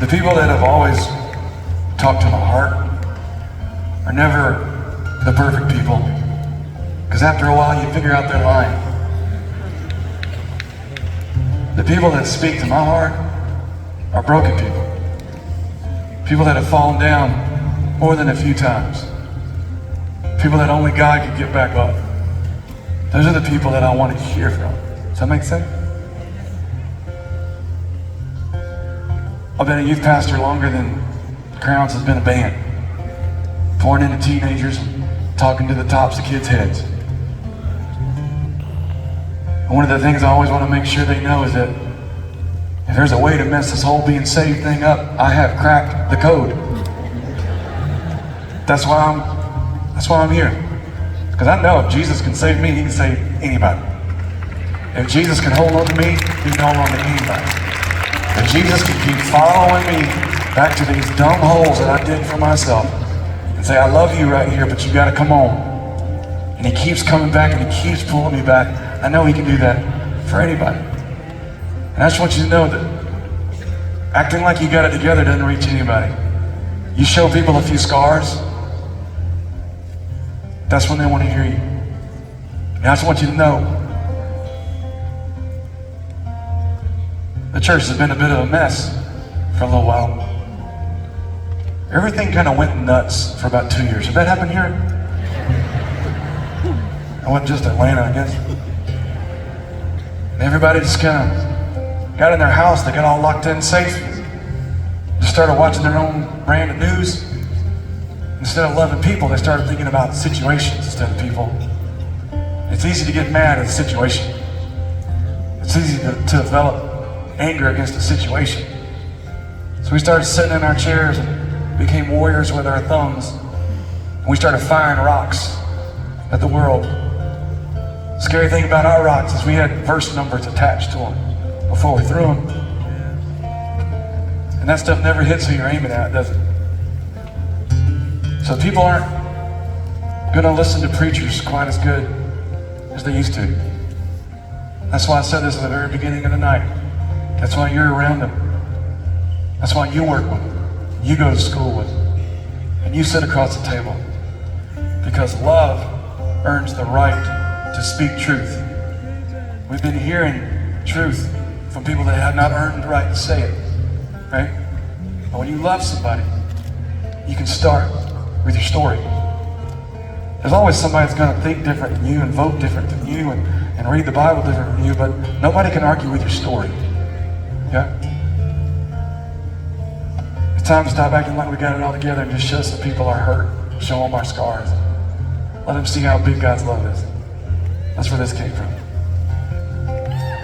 The people that have always talked to my heart are never the perfect people, because after a while you figure out they're lying. The people that speak to my heart are broken people. People that have fallen down more than a few times. People that only God can get back up. Those are the people that I want to hear from. Does that make sense? I've been a youth pastor longer than Crowns has been a band. Pouring into teenagers, talking to the tops of kids' heads. And one of the things I always want to make sure they know is that if there's a way to mess this whole being saved thing up, I have cracked the code. That's why I'm here. Because I know if Jesus can save me, he can save anybody. If Jesus can hold on to me, he can hold on to anybody. If Jesus can keep following me back to these dumb holes that I dig for myself and say, I love you right here, but you got to come on. And he keeps coming back and he keeps pulling me back. I know he can do that for anybody. And I just want you to know that acting like you got it together doesn't reach anybody. You show people a few scars, that's when they want to hear you. And I just want you to know the church has been a bit of a mess for a little while. Everything kind of went nuts for about 2 years. Did that happen here? It wasn't just Atlanta, I guess. And everybody just kind of got in their house, they got all locked in safe. Just started watching their own brand of news. Instead of loving people, they started thinking about situations instead of people. It's easy to get mad at a situation. It's easy to develop anger against a situation. So we started sitting in our chairs and became warriors with our thumbs. And we started firing rocks at the world. The scary thing about our rocks is we had verse numbers attached to them before we threw them. And that stuff never hits who you're aiming at, does it? So people aren't going to listen to preachers quite as good as they used to. That's why I said this at the very beginning of the night. That's why you're around them. That's why you work with them. You go to school with them. And you sit across the table. Because love earns the right to speak truth. We've been hearing truth from people that have not earned the right to say it. Right? But when you love somebody, you can start with your story. There's always somebody that's going to think different than you and vote different than you and read the Bible different than you, but nobody can argue with your story. Yeah? It's time to stop acting like we got it all together and just show some people our hurt, show them our scars. Let them see how big God's love is. That's where this came from.